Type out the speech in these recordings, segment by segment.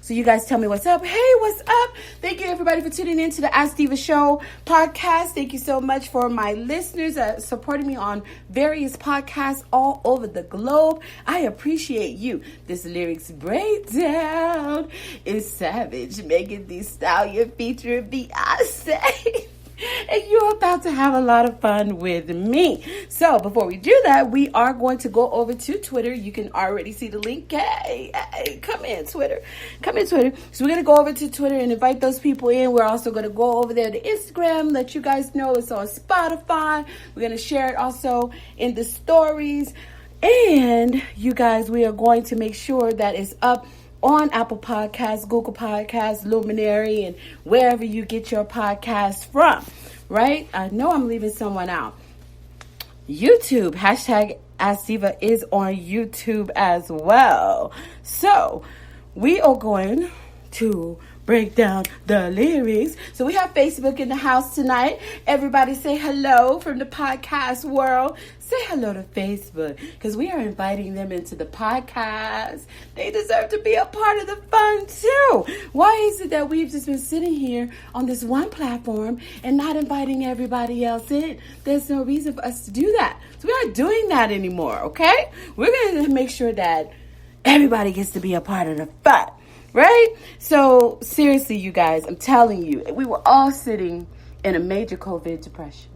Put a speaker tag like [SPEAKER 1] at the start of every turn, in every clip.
[SPEAKER 1] So you guys tell me what's up. Hey, what's up? Thank you everybody for tuning in to the Mz DeeVa Show podcast. Thank you so much for my listeners supporting me on various podcasts all over the globe. I appreciate you. This lyrics breakdown is Savage, Meg Thee Stallion featuring Beyonce. And you're about to have a lot of fun with me. So before we do that, we are going to go over to Twitter. You can already see the link. Hey, come in, Twitter. Come in, Twitter. So we're going to go over to Twitter and invite those people in. We're also going to go over there to Instagram, let you guys know it's on Spotify. We're going to share it also in the stories. And you guys, we are going to make sure that it's up on Apple Podcasts, Google Podcasts, Luminary, and wherever you get your podcasts from, right? I know I'm leaving someone out. YouTube, hashtag Mz DeeVa is on YouTube as well. So we are going to break down the lyrics. So we have Facebook in the house tonight. Everybody say hello from the podcast world. Say hello to Facebook because we are inviting them into the podcast. They deserve to be a part of the fun too. Why is it that we've just been sitting here on this one platform and not inviting everybody else in? There's no reason for us to do that. So we're not doing that anymore, okay? We're going to make sure that everybody gets to be a part of the fun. Right? So seriously, you guys, I'm telling you, we were all sitting in a major COVID depression.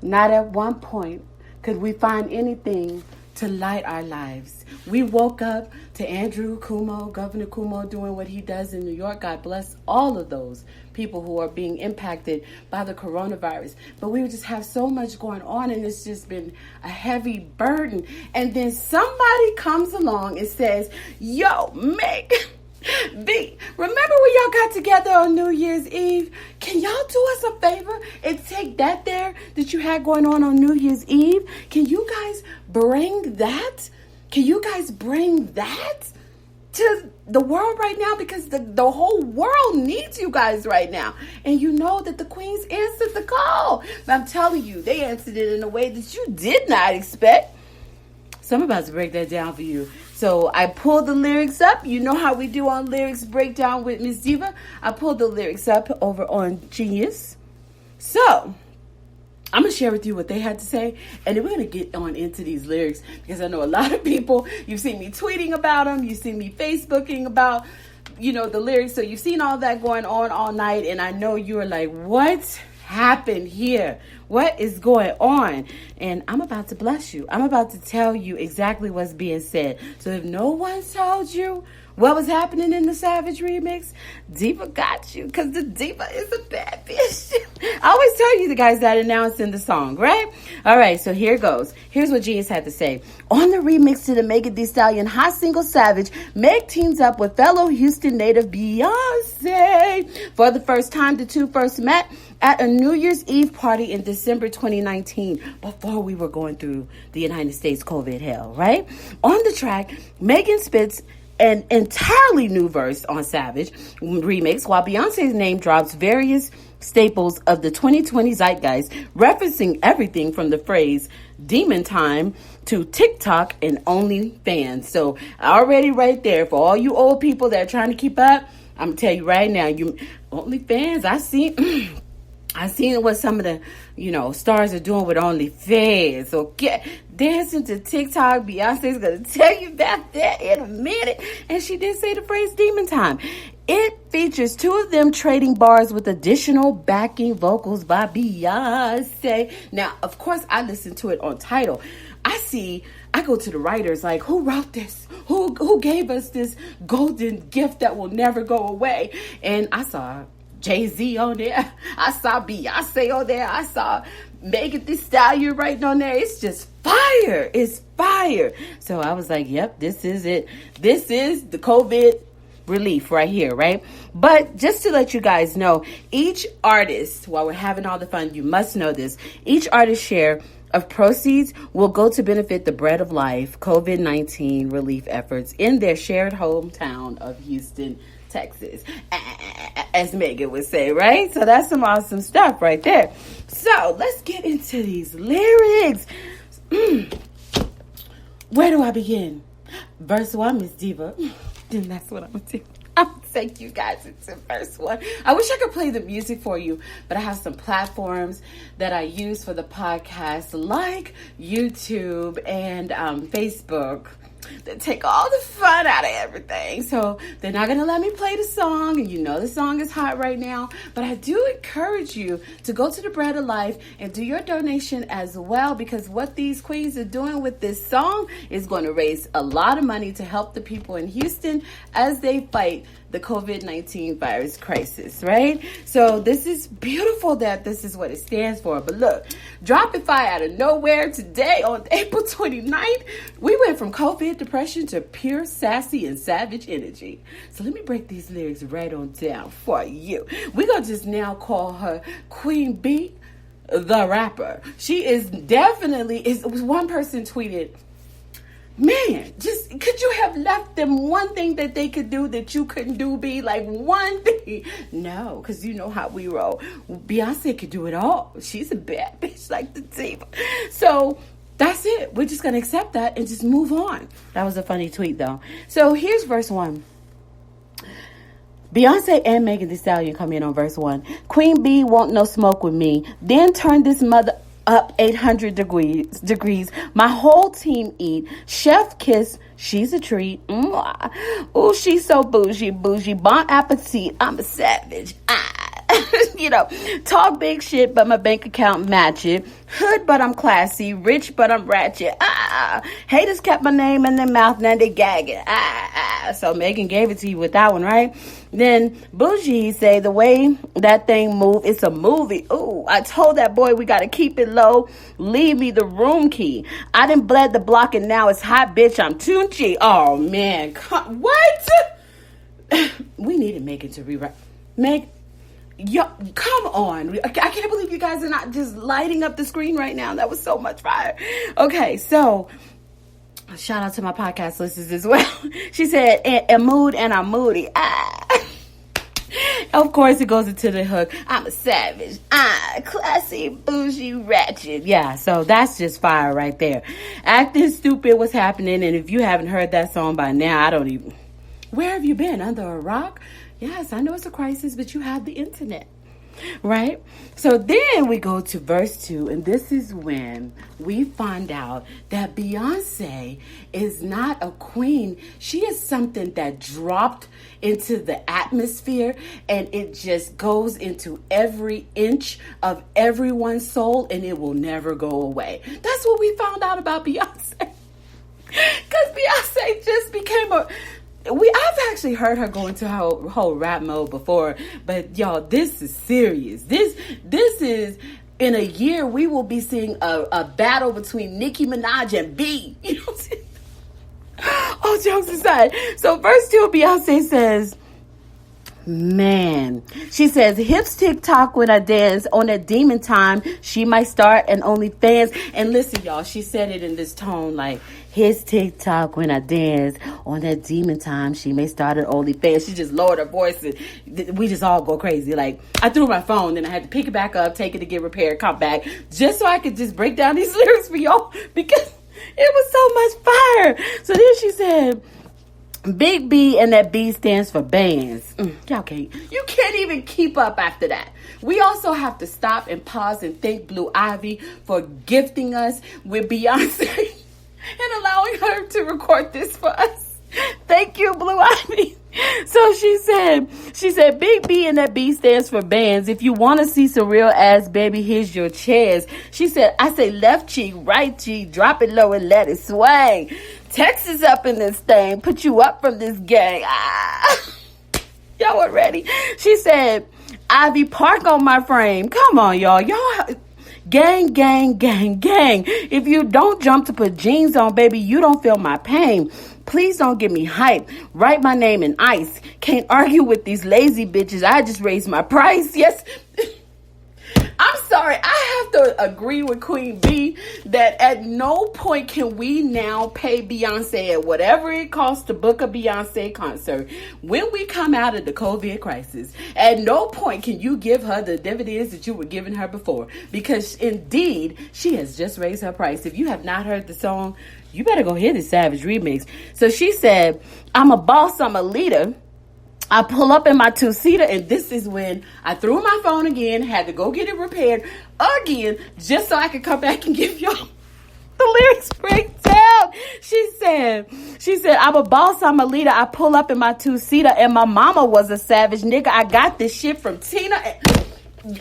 [SPEAKER 1] Not at one point could we find anything to light our lives. We woke up to Andrew Cuomo, Governor Cuomo, doing what he does in New York. God bless all of those people who are being impacted by the coronavirus. But we just have so much going on, and it's just been a heavy burden. And then somebody comes along and says, yo, Meg B, remember when y'all got together on New Year's Eve? Can y'all do us a favor and take that there that you had going on New Year's Eve? Can you guys bring that? Can you guys bring that to the world right now? Because the whole world needs you guys right now. And you know that the queens answered the call. But I'm telling you, they answered it in a way that you did not expect. So I'm about to break that down for you. So I pulled the lyrics up. You know how we do on Lyrics Breakdown with Mz DeeVa. I pulled the lyrics up over on Genius. So I'm going to share with you what they had to say. And then we're going to get on into these lyrics. Because I know a lot of people, you've seen me tweeting about them. You've seen me Facebooking about, the lyrics. So you've seen all that going on all night. And I know you're like, what happened here? What is going on? And I'm about to bless you. I'm about to tell you exactly what's being said. So if no one told you what was happening in the Savage remix, DeeVa got you, because the DeeVa is a bad bitch. I always tell you the guys that announcing the song, right? All right, so here goes. Here's what Genius had to say. On the remix to the Meg Thee Stallion hot single Savage, Meg teams up with fellow Houston native Beyonce. For the first time, the two first met at a New Year's Eve party in December 2019, before we were going through the United States COVID hell, right? On the track, Megan spits an entirely new verse on Savage remix, while Beyonce's name drops various staples of the 2020 zeitgeist, referencing everything from the phrase demon time to TikTok and OnlyFans. So already right there, for all you old people that are trying to keep up, I'm gonna tell you right now, you OnlyFans, I seen what some of the, stars are doing with OnlyFans. Okay, dancing to TikTok. Beyonce's gonna tell you about that in a minute. And she did say the phrase demon time. It features two of them trading bars with additional backing vocals by Beyonce. Now, of course, I listened to it on Tidal. I go to the writers like, who wrote this? Who gave us this golden gift that will never go away? And I saw Jay-Z on there. I saw Beyonce on there. I saw Meg Thee Stallion writing on there. It's just fire. It's fire. So I was like, yep, this is it. This is the COVID relief right here, right? But just to let you guys know, each artist, while we're having all the fun, you must know this, each artist's share of proceeds will go to benefit the Bread of Life COVID-19 relief efforts in their shared hometown of Houston, Texas, as Megan would say, right? So that's some awesome stuff right there. So let's get into these lyrics. Where do I begin? Verse 1, Mz DeeVa. then that's what I'm going to do. I'm going to take you guys into verse 1. I wish I could play the music for you, but I have some platforms that I use for the podcast, like YouTube and Facebook, that take all the fun out of everything. So they're not going to let me play the song, and you know the song is hot right now, but I do encourage you to go to the Bread of Life and do your donation as well, because what these queens are doing with this song is going to raise a lot of money to help the people in Houston as they fight the COVID-19 virus crisis, right? So this is beautiful that this is what it stands for. But look, dropping fire out of nowhere today on April 29th, we went from COVID depression to pure sassy and savage energy. So let me break these lyrics right on down for you. We're going to just now call her Queen B, the rapper. She is definitely, it was one person tweeted, man, just could you have left them one thing that they could do that you couldn't do, B? Like one thing. No, because you know how we roll. Beyonce could do it all. She's a bad bitch like the diva. So that's it. We're just going to accept that and just move on. That was a funny tweet, though. So here's verse 1. Beyonce and Meg Thee Stallion come in on verse 1. Queen B won't no smoke with me. Then turn this mother up 800 degrees. My whole team eat. Chef kiss. She's a treat. Ooh, she's so bougie. Bon appetit. I'm a savage. You know, talk big shit, but my bank account match it. Hood, but I'm classy. Rich, but I'm ratchet. Haters kept my name in their mouth, now they gagging. So Megan gave it to you with that one, right? Then Bougie say the way that thing move, it's a movie. Ooh, I told that boy we gotta keep it low. Leave me the room key. I done bled the block and now it's hot, bitch. I'm Tunchi. Oh man, what? We needed Megan to rewrite. Meg. Yo, come on. I can't believe you guys are not just lighting up the screen right now. That was so much fire. Okay, so shout out to my podcast listeners as well. She said, a mood and I'm moody. Of course, it goes into the hook. I'm a savage. Classy, bougie, ratchet. Yeah, so that's just fire right there. Acting stupid, what's happening? And if you haven't heard that song by now, I don't even... Where have you been? Under a rock? Yes, I know it's a crisis, but you have the internet, right? So then we go to verse 2, and this is when we find out that Beyonce is not a queen. She is something that dropped into the atmosphere, and it just goes into every inch of everyone's soul, and it will never go away. That's what we found out about Beyonce. Because Beyonce just became I've actually heard her go into her whole rap mode before, but y'all, this is serious. This is, in a year, we will be seeing a battle between Nicki Minaj and B. You know what I'm saying? All jokes aside. So verse 2, Beyonce says, man, she says, hips TikTok when I dance on that demon time. She might start an OnlyFans. And listen, y'all, she said it in this tone like, his TikTok when I dance on that demon time. She may start an OnlyFans. She just lowered her voice and we just all go crazy. Like, I threw my phone, then I had to pick it back up, take it to get repaired, come back, just so I could just break down these lyrics for y'all because it was so much fire. So then she said, Big B, and that B stands for bands. Y'all you can't even keep up after that. We also have to stop and pause and thank Blue Ivy for gifting us with Beyonce and allowing her to record this for us. Thank you, Blue Ivy. So she said, Big B and that B stands for bands. If you want to see some real ass, baby, here's your chairs. She said, I say left cheek, right cheek, drop it low and let it swing. Texas up in this thing, put you up from this gang. Y'all weren't ready. She said, Ivy, park on my frame. Come on, y'all. Gang, gang, gang, gang. If you don't jump to put jeans on, baby, you don't feel my pain. Please don't give me hype. Write my name in ice. Can't argue with these lazy bitches. I just raised my price. Yes. I'm sorry. I have to agree with Queen B that at no point can we now pay Beyonce at whatever it costs to book a Beyonce concert. When we come out of the COVID crisis, at no point can you give her the dividends that you were giving her before, because indeed she has just raised her price. If you have not heard the song, you better go hear the Savage remix. So she said, I'm a boss, I'm a leader. I pull up in my two-seater, and this is when I threw my phone again, had to go get it repaired again, just so I could come back and give y'all the lyrics breakdown. She said, I'm a boss, I'm a leader. I pull up in my two-seater, and my mama was a savage nigga. I got this shit from Tina.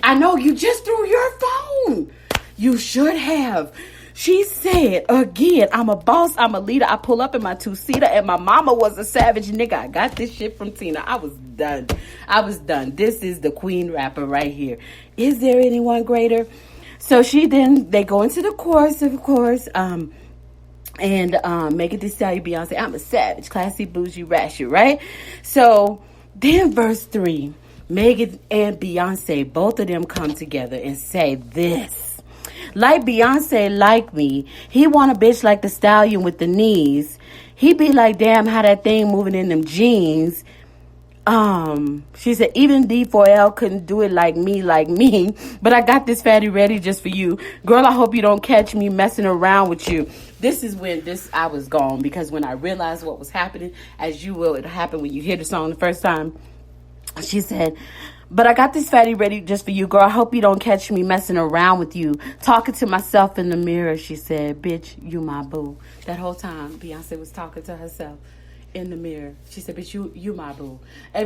[SPEAKER 1] I know you just threw your phone. You should have. She said, again, I'm a boss, I'm a leader. I pull up in my two-seater, and my mama was a savage nigga. I got this shit from Tina. I was done. This is the queen rapper right here. Is there anyone greater? So they go into the chorus, of course, and Meg Thee Stallion, Beyonce, I'm a savage, classy, bougie, ratchet, right? So then verse 3, Meg and Beyonce, both of them come together and say this. Like Beyonce, like me, he want a bitch like the stallion with the knees. He be like, damn, how that thing moving in them jeans. She said, even D4L couldn't do it like me, but I got this fatty ready just for you. Girl, I hope you don't catch me messing around with you. This is when I was gone, because when I realized what was happening, as you will, it happened when you hear the song the first time. She said, but I got this fatty ready just for you, girl. I hope you don't catch me messing around with you. Talking to myself in the mirror, she said, bitch, you my boo. That whole time, Beyonce was talking to herself in the mirror. She said, bitch, you my boo. I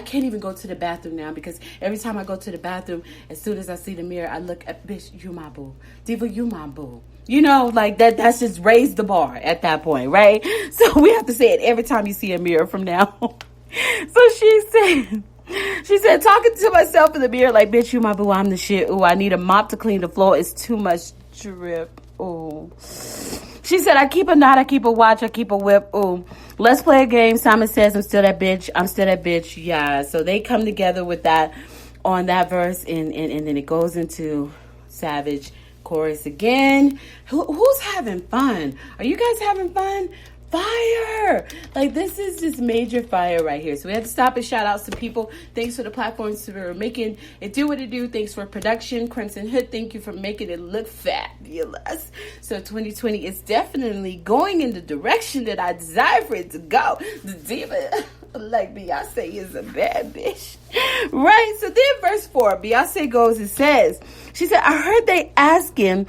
[SPEAKER 1] can't even go to the bathroom now, because every time I go to the bathroom, as soon as I see the mirror, I look at, bitch, you my boo. Diva, you my boo. You know, like that's just raised the bar at that point, right? So we have to say it every time you see a mirror from now. So she said, talking to myself in the mirror, like, bitch, you my boo, I'm the shit. Ooh, I need a mop to clean the floor. It's too much drip. Ooh. She said, I keep a knot, I keep a watch, I keep a whip. Ooh. Let's play a game. Simon says, I'm still that bitch. Yeah. So they come together with that on that verse, and then it goes into Savage chorus again. Who's having fun? Are you guys having fun? Fire! Like, this is just major fire right here. So we had to stop and shout out some people. Thanks for the platforms for making it do what it do. Thanks for production. Crimson Hood, thank you for making it look fabulous. So 2020 is definitely going in the direction that I desire for it to go. The diva, like Beyonce, is a bad bitch. Right? So then verse 4, Beyonce goes and says, she said, I heard they asking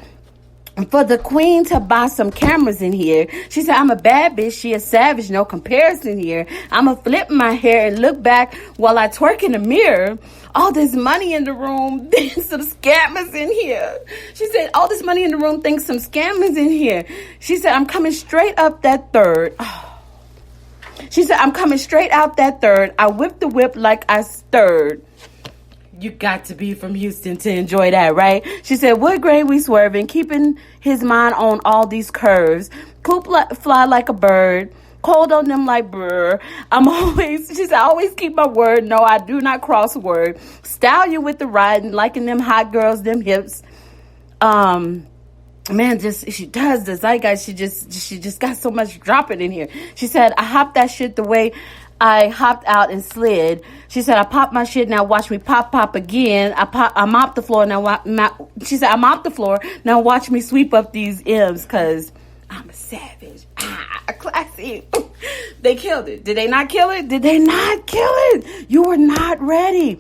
[SPEAKER 1] for the queen to buy some cameras in here. She said, I'm a bad bitch. She a savage. No comparison here. I'ma flip my hair and look back while I twerk in the mirror. All this money in the room. Then some scammers in here. She said, all this money in the room. Think some scammers in here. She said, I'm coming straight up that third. Oh. She said, I'm coming straight out that third. I whipped the whip like I stirred. You got to be from Houston to enjoy that, right? She said, wood grain we swerving, keeping his mind on all these curves. Poop fly like a bird, cold on them like brr. She said, I always keep my word. No, I do not cross word. Stallion with the riding, liking them hot girls, them hips. Man, she does the zeitgeist. She just got so much dropping in here. She said, I hopped that shit the way I hopped out and slid. She said, I popped my shit, now watch me pop again. I mopped the floor, she said, I mopped the floor, now watch me sweep up these M's, cause I'm a savage. Classy. They killed it. Did they not kill it? Did they not kill it? You were not ready.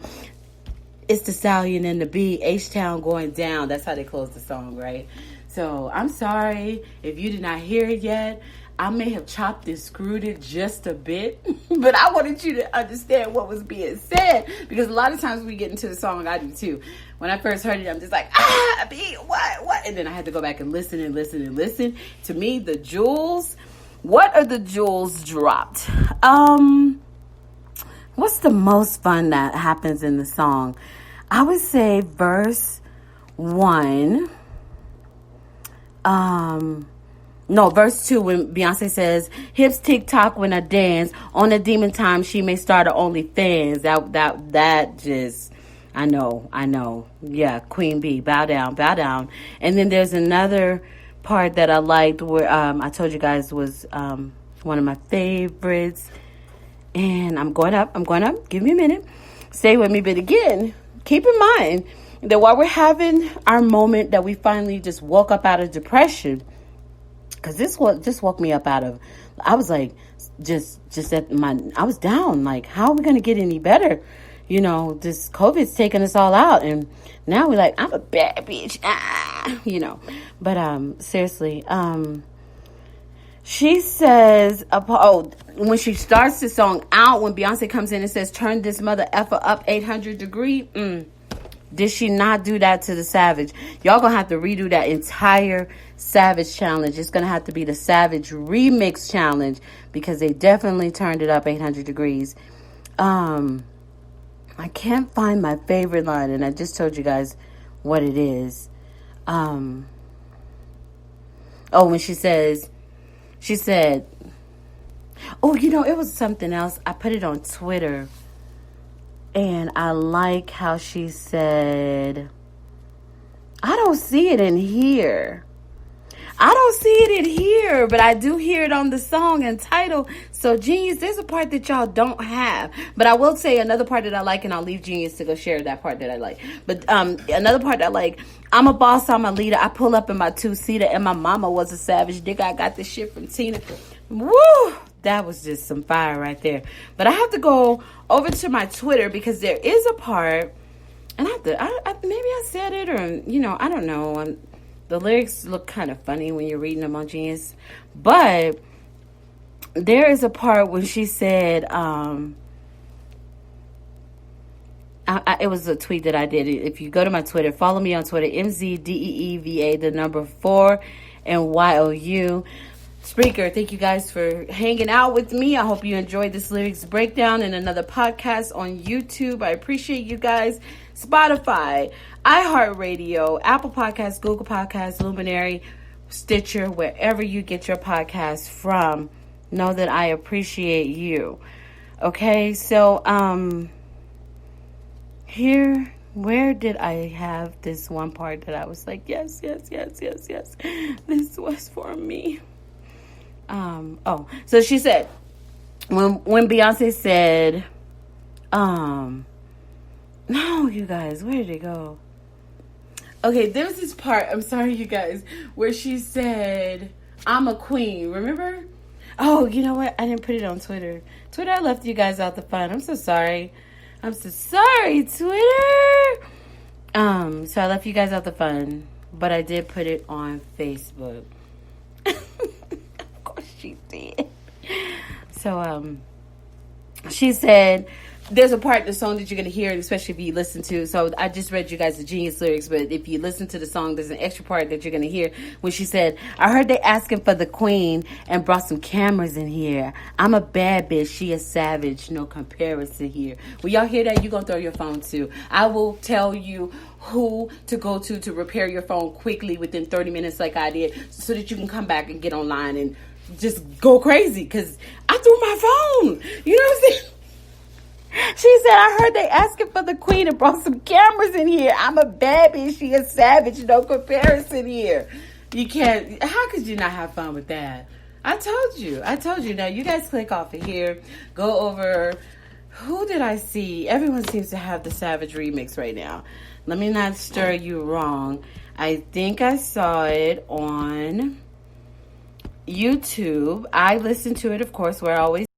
[SPEAKER 1] It's the Stallion and the Bee, H-Town going down. That's how they close the song, right? So I'm sorry if you did not hear it yet. I may have chopped and screwed it just a bit, but I wanted you to understand what was being said, because a lot of times we get into the song, I do too. When I first heard it, I'm just like, what? And then I had to go back and listen. To me, the jewels, what are the jewels dropped? What's the most fun that happens in the song? I would say verse 1. Verse 2, when Beyonce says, hips tick-tock when I dance, on a demon time she may start her OnlyFans. That just, I know. Yeah, Queen Bee, bow down. And then there's another part that I liked where I told you guys was one of my favorites. And I'm going up. Give me a minute. Stay with me. But again, keep in mind that while we're having our moment that we finally just woke up out of depression, Because just woke me up out of, I was like, I was down. Like, how are we going to get any better? You know, this COVID's taking us all out. And now we're like, I'm a bad bitch. You know. But seriously, she says, when she starts the song out, when Beyonce comes in and says, turn this mother effer up 800 degree, did she not do that to the Savage? Y'all gonna have to redo that entire Savage challenge. It's gonna have to be the Savage remix challenge, because they definitely turned it up 800 degrees. I can't find my favorite line, and I just told you guys what it is. When she said, oh, you know, it was something else. I put it on Twitter, and I like how she said, I don't see it in here. I don't see it in here, but I do hear it on the song and title. So, Genius, there's a part that y'all don't have. But I will say another part that I like, and I'll leave Genius to go share that part that I like. But another part that I like, I'm a boss, I'm a leader. I pull up in my two-seater, and my mama was a savage. Nigga, I got this shit from Tina. Woo! That was just some fire right there. But I have to go over to my Twitter, because there is a part, and maybe I said it, or, you know, I don't know. The lyrics look kind of funny when you're reading them on Genius. But there is a part when she said, it was a tweet that I did. If you go to my Twitter, follow me on Twitter, Mz DeeVa, the number 4, and YOU. Spreaker, thank you guys for hanging out with me. I hope you enjoyed this lyrics breakdown and another podcast on YouTube. I appreciate you guys. Spotify, iHeartRadio, Apple Podcasts, Google Podcasts, Luminary, Stitcher, wherever you get your podcasts from. Know that I appreciate you. Okay, so where did I have this one part that I was like, yes, this was for me. So she said, when Beyonce said, no, you guys, where did it go? Okay, there was this part, I'm sorry, you guys, where she said, I'm a queen, remember? Oh, you know what? I didn't put it on Twitter. Twitter, I left you guys out the fun. I'm so sorry. Twitter. So I left you guys out the fun, but I did put it on Facebook. Of course she did. So, she said, there's a part of the song that you're going to hear, especially if you listen to. So I just read you guys the Genius lyrics, but if you listen to the song, there's an extra part that you're going to hear when she said, I heard they asking for the queen and brought some cameras in here. I'm a bad bitch. She a savage. No comparison here. When y'all hear that, you're going to throw your phone too. I will tell you who to go to repair your phone quickly within 30 minutes like I did, so that you can come back and get online and just go crazy, because I threw my phone. You know what I'm saying? She said, I heard they asking for the queen and brought some cameras in here. I'm a bad bitch. She a savage. No comparison here. You can't. How could you not have fun with that? I told you. Now, you guys click off of here. Go over. Who did I see? Everyone seems to have the Savage remix right now. Let me not stir you wrong. I think I saw it on YouTube. I listened to it, of course, where I always